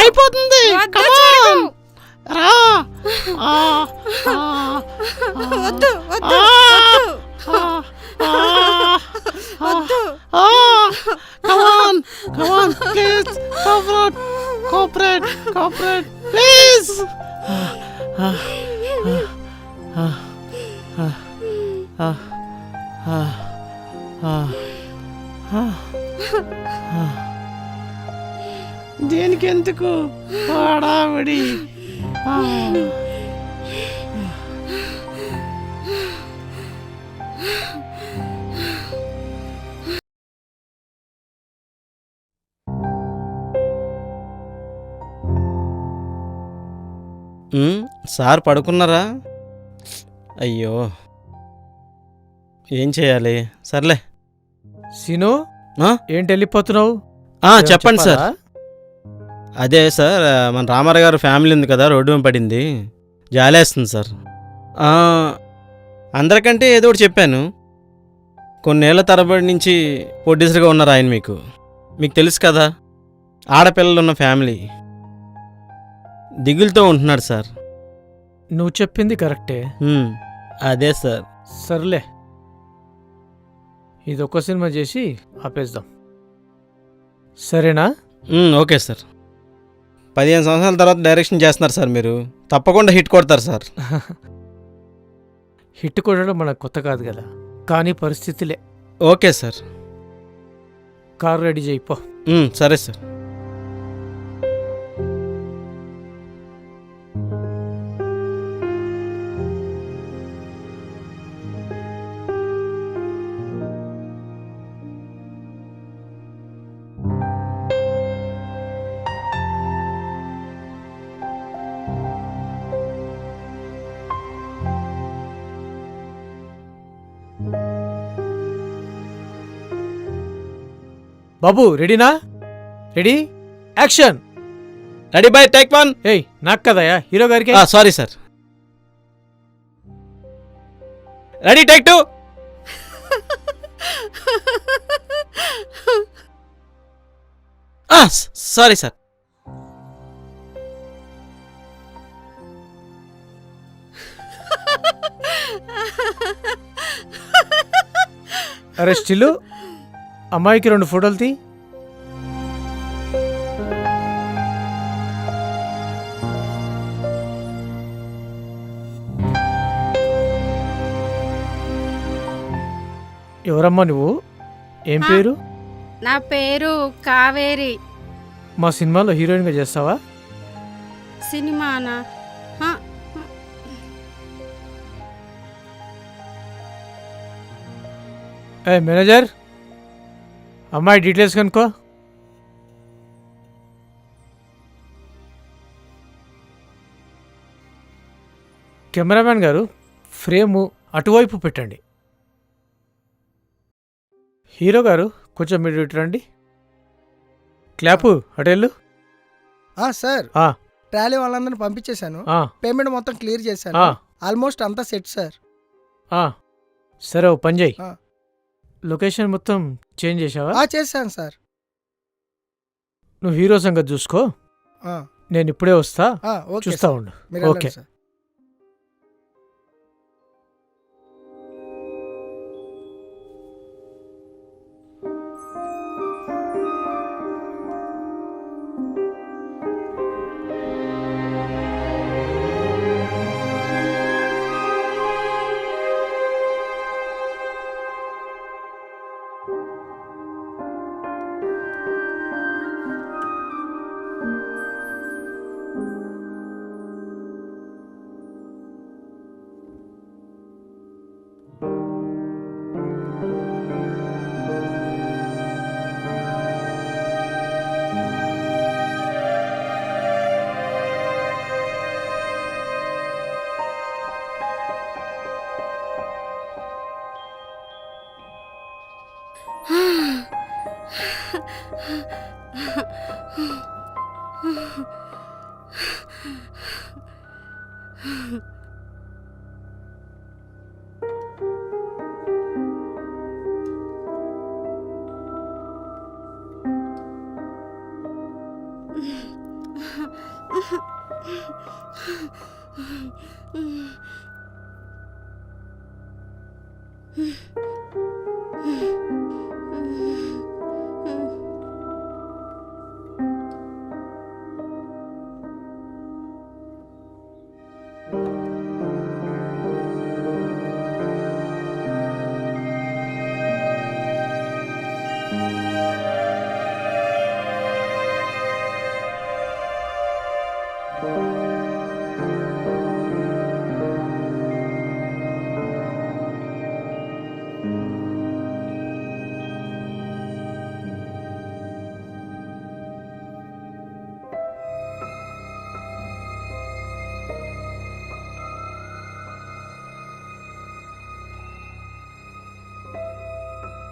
అయిపోతుంది. Come on. రా. వద్దు వద్దు వద్దు. Come on, please. Cooperate, please. దేనికి ఎందుకు హడావిడి? సార్ పడుకున్నారా? అయ్యో, ఏం చేయాలి? సర్లే. సీను, ఆ? ఏంటి వెళ్ళిపోతున్నావు? చెప్పండి సార్. అదే సార్, మన రామారావు గారు ఫ్యామిలీ ఉంది కదా, రోడ్డు మీద పడింది, జాలేస్తుంది సార్. అందరికంటే ఏదో ఒకటి చెప్పాను. కొన్నేళ్ల తరబడి నుంచి ప్రొడ్యూసర్గా ఉన్నారు ఆయన. మీకు తెలుసు కదా, ఆడపిల్లలు ఉన్న ఫ్యామిలీ, దిగులుతో ఉంటున్నాడు సార్. నువ్వు చెప్పింది కరెక్టే. అదే సార్. సర్లే, ఇదొక్క సినిమా చేసి ఆపేద్దాం, సరేనా? Okay sir. 15 సంవత్సరాల తర్వాత డైరెక్షన్ చేస్తున్నారు సార్ మీరు, తప్పకుండా హిట్ కొడతారు సార్. హిట్ కొట్టడం మనకు కొత్త కాదు కదా, కానీ పరిస్థితులే. Okay sir. కారు రెడీ చేయిపో. సరే సార్. బాబు రెడీనా? Ready, action. Ready bye, take 1. ఏయ్, నాకు కదయా, హీరో గారికి. Sorry sir. Ready, take 2. Sorry sir. అరే స్టిల్లు, అమ్మాయికి 2 ఫోటోలు తీ. ఎవరమ్మా నువ్వు? ఏం పేరు? నా పేరు కావేరి. మా సినిమాలో హీరోయిన్గా చేస్తావా? సినిమానా? మేనేజర్, అమ్మాయి డీటెయిల్స్ కనుక్కో. కెమెరామ్యాన్ గారు, ఫ్రేము అటువైపు పెట్టండి. హీరో గారు, కొంచెం మీరు ఇటు రండి. క్లాపు అటెళ్ళు. సార్, ట్రాలీ వాళ్ళందరినీ పంపించేశాను. పేమెంట్ మొత్తం క్లియర్ చేశాను. ఆల్మోస్ట్ అంతా సెట్ సార్. సరే, ఓ పని చేయి, లొకేషన్ మొత్తం చేంజ్ చేసావా? చేశాను సార్. నువ్వు హీరో సంగతి చూసుకో, నేను ఇప్పుడే వస్తా, చూస్తా ఉండు. ఓకే.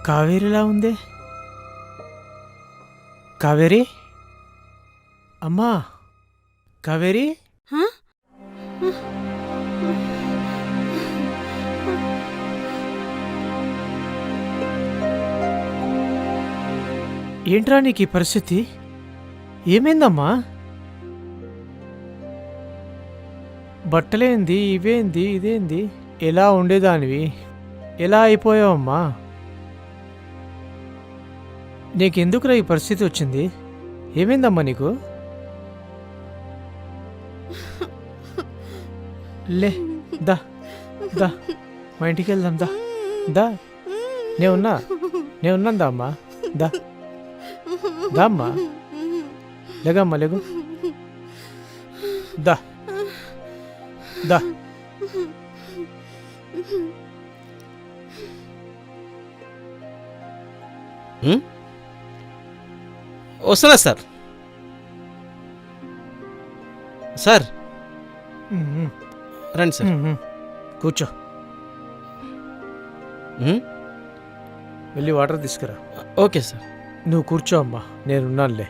కావేరిలా ఉంది. కావేరి, అమ్మా కావేరి. హ? ఏంట్రా నీకు ఈ పరిస్థితి? ఏమైందమ్మా? బట్టలేంది, ఇవేంది, ఇదేంది? ఎలా ఉండేదానివి ఎలా అయిపోయావమ్మా? నీకెందుకురా ఈ పరిస్థితి వచ్చింది? ఏమైందమ్మా నీకు? లే, దా దా మా ఇంటికి వెళ్దాం. దా దా నేనున్నాను దా అమ్మా. దా దా అమ్మా, లేగమ్మా లేగు. దా దా. వస్తున్నా సార్. సార్ రండి సార్. కూర్చో, వెళ్ళి వాటర్ తీసుకురా. Okay sir. నువ్వు కూర్చో అమ్మా, నేనున్నానులే.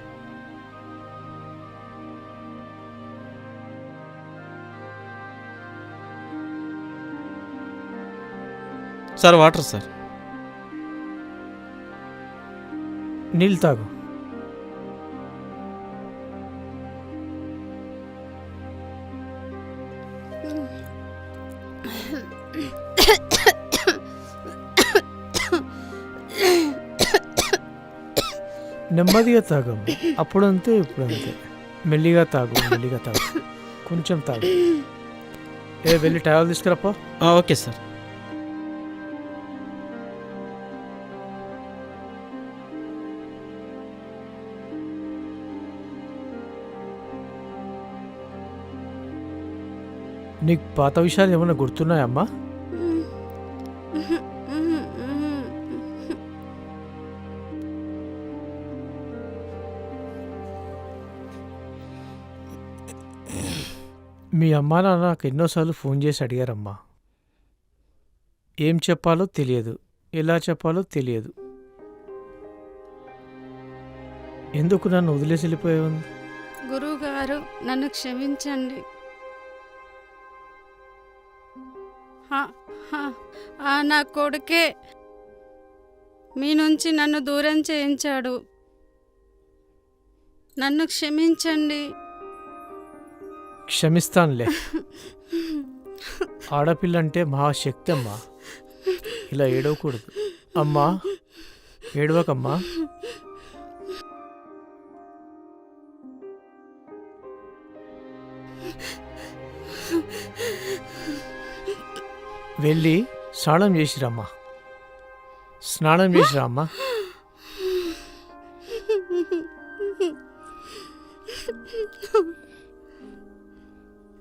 Sir water sir. నీళ్ళు తాగు. నెమ్మదిగా తాగమ్మ. అప్పుడంతే ఇప్పుడంతే. మెల్లిగా తాగు, మెల్లిగా తాగు, కొంచెం తాగు. వెళ్ళి టవల్ తీసుకురాపో. Okay sir. నీకు పాత విషయాలు ఏమైనా గుర్తున్నాయమ్మా? మీ అమ్మా నాన్న నాకు ఎన్నోసార్లు ఫోన్ చేసి అడిగారమ్మా. ఏం చెప్పాలో తెలియదు, ఎలా చెప్పాలో తెలియదు. ఎందుకు నన్ను వదిలేసి వెళ్ళిపోయావు? గురువుగారు, నన్ను క్షమించండి. నా కొడుకే మీ నుంచి నన్ను దూరం చేయించాడు. నన్ను క్షమించండి. క్షమిస్తానులే. ఆడపిల్లంటే మహాశక్తి అమ్మా. ఇలా ఏడవకూడదు అమ్మా, ఏడవకమ్మా. వెళ్ళి స్నానం చేసిరమ్మా, స్నానం చేసిరమ్మా.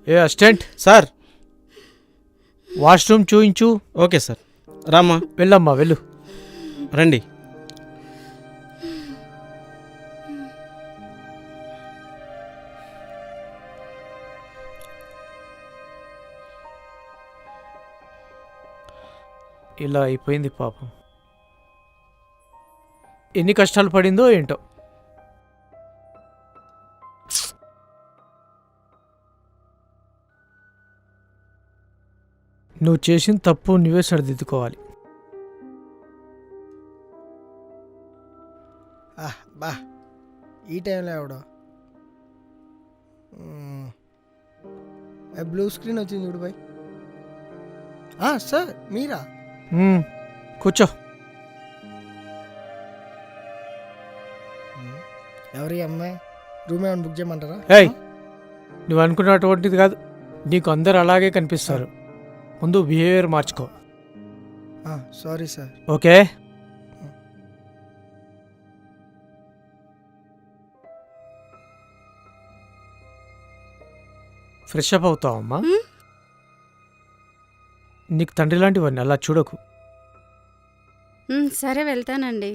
ఏ అసిస్టెంట్ సార్. వాష్రూమ్ చూయించు. Okay sir. రామ్మా. వెళ్ళమ్మా, వెళ్ళు. రండి. ఇలా అయిపోయింది పాపం. ఎన్ని కష్టాలు పడిందో ఏంటో. నువ్వు చేసిన తప్పు నువ్వే సరిదిద్దుకోవాలి. బా ఈ టైంలో ఎవడో బ్లూ స్క్రీన్ వచ్చింది చూడు బాయ్. సార్ మీరా? కూర్చో. ఎవరి అమ్మాయి? రూమ్ ఏమైనా బుక్ చేయమంటారా? ఏయ్, నువ్వు అనుకున్నటువంటిది కాదు. నీకు అందరు అలాగే కనిపిస్తారు. ముందు బిహేవియర్ మార్చుకో. Sorry sir. Okay. Fresh up అవుతావమ్మా. నీకు తండ్రి లాంటివన్నీ అలా చూడకు. సరే వెళ్తానండి.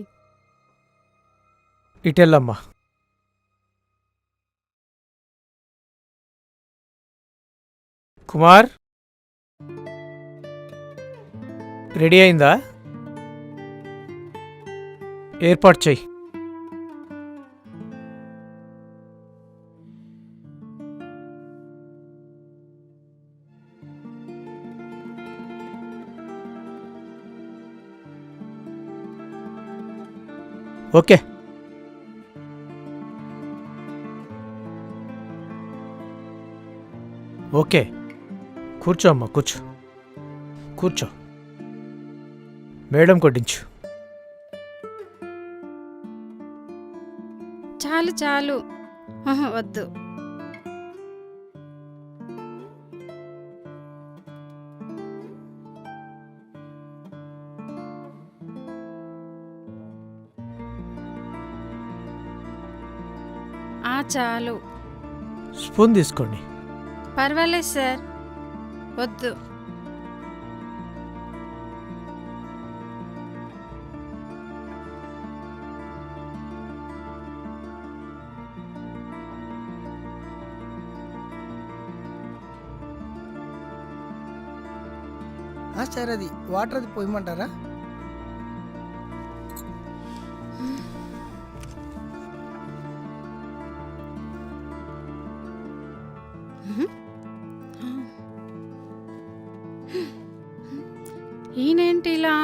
ఇటెళ్ళమ్మా. కుమార్, రెడీ అయిందా? ఏర్పాటు చెయ్యి. ఓకే. ఓకే, కూర్చో అమ్మా, కూర్చో కూర్చో. మేడం కొట్టించు. చాలు చాలు. వద్దు. చాలు. స్పూన్ తీసుకోండి. పర్వాలేదు సార్, వద్దు. సార్ అది వాటర్ అది పోయమంటారా? ఈయనేంటి ఇలా?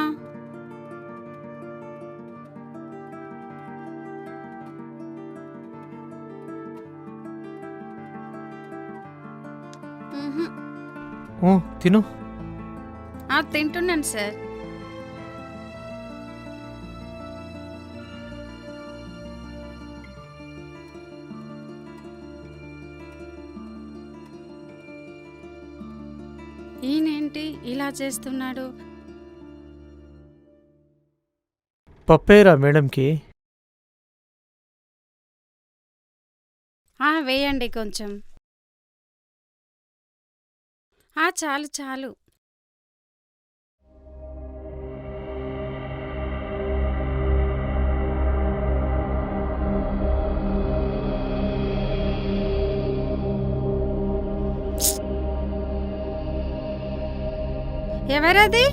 తిను. తింటున్నాను సార్. ఈయనేంటి ఇలా చేస్తున్నాడు? పప్పేరా మేడంకి? వేయండి కొంచెం. చాలు చాలు. ఎవరది?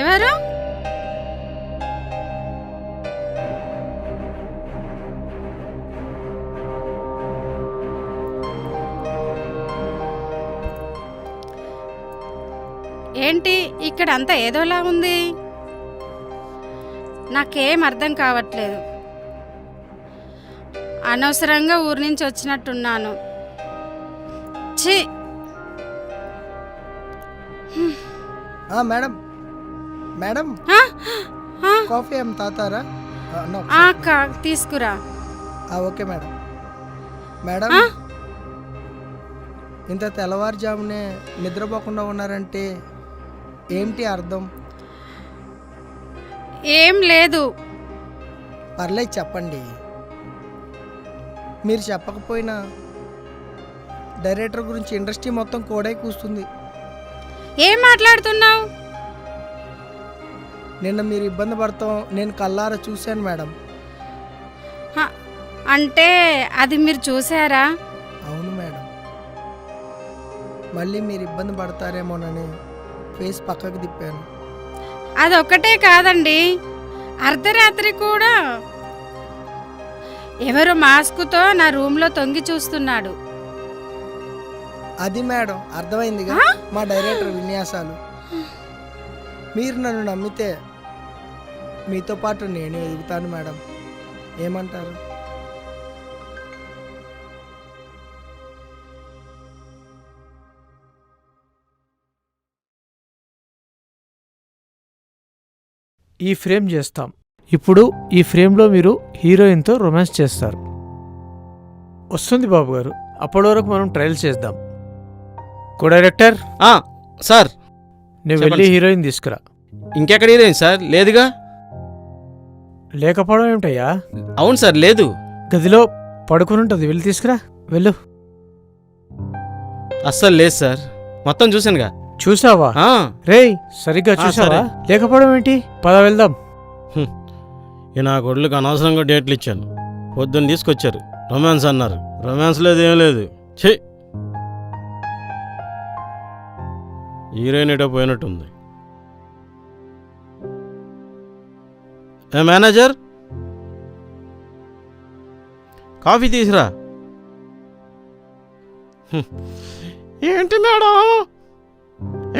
ఎవరు? ఏంటి ఇక్కడ అంతా ఏదోలా ఉంది? నాకేం అర్థం కావట్లేదు. అనవసరంగా ఊరి నుంచి వచ్చినట్టున్నాను. ఛీ! మేడం మేడం, కాఫీ ఏం తాతారా? తీసుకురా. Okay madam. మేడం, ఇంత తెల్లవారుజామునే నిద్రపోకుండా ఉన్నారంటే ఏంటి అర్థం? ఏం లేదు. పర్లేదు చెప్పండి. మీరు చెప్పకపోయినా డైరెక్టర్ గురించి ఇండస్ట్రీ మొత్తం కోడై కూస్తుంది. ఏం మాట్లాడుతున్నావు? నిన్న మీరు ఇబ్బంది పడతాం నేను కళ్ళారా చూశాను మేడం. అంటే అది మీరు చూసారా? అవును మేడం. మళ్ళీ మీరు ఇబ్బంది పడతారేమోనని ఫేస్ పక్కకు తిప్పాను. అదొక్కటే కాదండి, అర్ధరాత్రి కూడా ఎవరో మాస్కుతో నా రూమ్లో తొంగి చూస్తున్నాడు. అది మేడం అర్థమైందిగా మా డైరెక్టర్ విన్యాసాలు. మీరు నన్ను నమ్మితే మీతో పాటు నేను ఎదుగుతాను మేడం. ఏమంటారు? ఈ ఫ్రేమ్ చేస్తాం. ఇప్పుడు ఈ ఫ్రేమ్లో మీరు హీరోయిన్తో రొమాన్స్ చేస్తారు. వస్తుంది బాబు గారు, అప్పటి వరకు మనం ట్రయల్స్ చేద్దాం. కో డైరెక్టర్, సార్ నువ్వు చెప్పండి వెళ్ళి సార్. హీరోయిన్ తీసుకురా. ఇంకెక్కడ హీరోయిన్ సార్? లేదుగా. లేకపోవడం ఏమిటయ్యా? అవును సార్, లేదు. గదిలో పడుకుని ఉంటుంది, వెళ్ళి తీసుకురా. వెళ్ళు. అస్సలు లేదు సార్, మొత్తం చూశానుగా. చూసావా? ఆ, రేయ్, సరిగ్గా చూసావా? సరే. లేకపోవడం ఏంటి? పద వెళ్దాం. ఈ నా కొడుకు అనవసరంగా డేట్లు ఇచ్చాను. పొద్దున్న తీసుకొచ్చారు, రొమాన్స్ అన్నారు. రొమాన్స్ లేదు, ఏం లేదు. ఛీ, హీరోయిన్ ఏటో పోయినట్టుంది. ఏ మేనేజర్, కాఫీ తీసురా. ఏంటి మేడం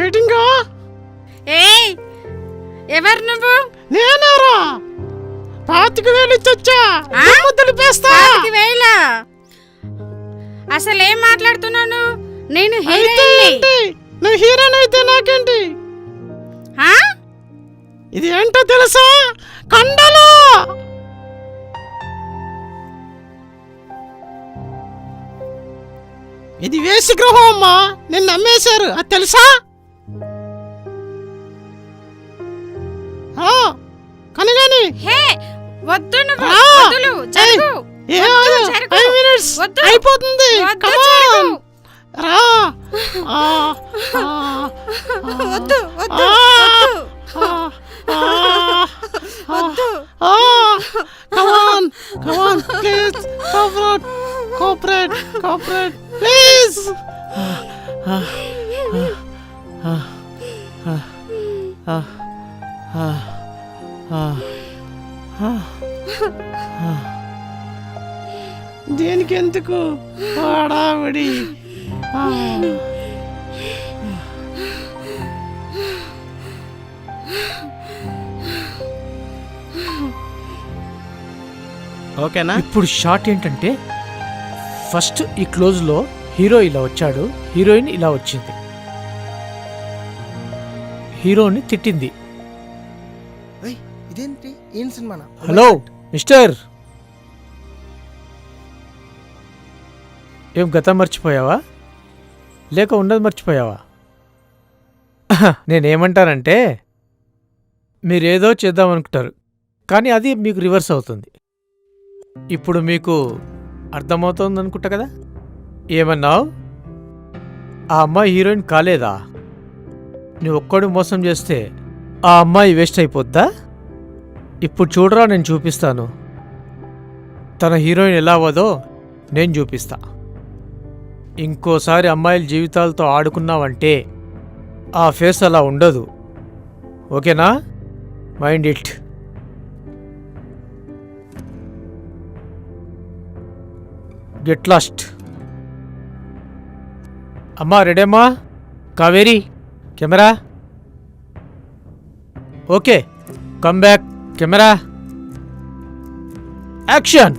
ఏటింగా? ఏయ్, ఎవరు నువ్వు? నేనేరా 25,000 ఇచ్చొచ్చా. ఆ? దుమ్ము దులిపేస్తా. 25,000? అసలు ఏం మాట్లాడుతున్నావు నువ్వు? నేను అయితే హీరోయిన్ని. ఏంటి? నువ్వు హీరోయిన్ అయితే నాకేంటి? ఆ? ఇది ఏంటో తెలుసా? కండలు. ఇది వేసి గృహం అమ్మా, నిన్ను నమ్మేశారు, అది తెలుసా? కనుగని హే, వద్దు నువ్వు. ఆ! వదులు, జరుగు. వద్దు, జరుగు. 5 మినిట్స్ వద్దు. అయిపోతుంది. వద్దు, Come జరుగు. on. రా. ఆ, ఆ, వద్దు, వద్దు, ఆ, వద్దు. ఆ, వద్దు. Come on, come on, please, cooperate, please. దేనికి ఎందుకు హడావిడి? ఓకేనా? ఇప్పుడు షార్ట్ ఏంటంటే, ఫస్ట్ ఈ క్లోజ్లో హీరో ఇలా వచ్చాడు, హీరోయిన్ ఇలా వచ్చింది. హీరోని తిట్టింది. ఇదేంటి? ఏం సినిమానా? హలో మిస్టర్, ఏం గతం మర్చిపోయావా లేక ఉన్నది మర్చిపోయావా? నేనేమంటానంటే, మీరేదో చేద్దామనుకుంటారు, కానీ అది మీకు రివర్స్ అవుతుంది. ఇప్పుడు మీకు అర్థమవుతోంది అనుకుంటా కదా. ఏమన్నావు? ఆ అమ్మాయి హీరోయిన్ కాలేదా? నువ్వు ఒక్కడు మోసం చేస్తే ఆ అమ్మాయి వేస్ట్ అయిపోద్దా? ఇప్పుడు చూడరా, నేను చూపిస్తాను. తన హీరోయిన్ ఎలా అవ్వదో నేను చూపిస్తా. ఇంకోసారి అమ్మాయిల జీవితాలతో ఆడుకున్నావంటే ఆ ఫేస్ అలా ఉండదు. ఓకేనా? Mind it. Get lost. అమ్మా రెడేమ్మా? Kaveri, camera okay. Come back. Camera action.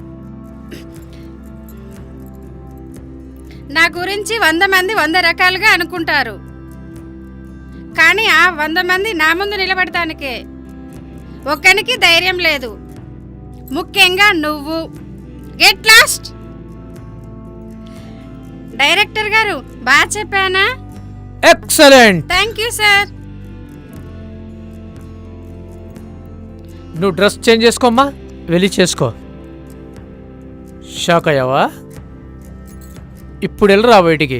నా గురించి 100 మంది 100 రకాలుగా అనుకుంటారు, కానీ ఆ 100 మంది నా ముందు నిలబడటానికే ఒక్కనికి ధైర్యం లేదు, ముఖ్యంగా నువ్వు. Get lost. డైరెక్టర్ గారు, బాగా చెప్పానా? ఎక్సలెంట్. Thank you sir. నువ్వు డ్రెస్ చేంజ్ చేసుకోమ్మా, వెళ్ళి చేసుకో. షాక్ అయ్యావా? ఇప్పుడు వెళ్ళరా బయటికి.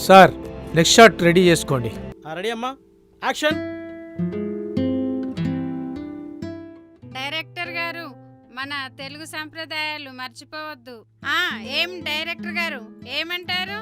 సార్, నెక్స్ట్ షాట్ రెడీ చేసుకోండి. రెడీ అమ్మా, యాక్షన్. డైరెక్టర్ గారు, మన తెలుగు సంప్రదాయాలు మర్చిపోవద్దు. ఏం డైరెక్టర్ గారు, ఏమంటారు?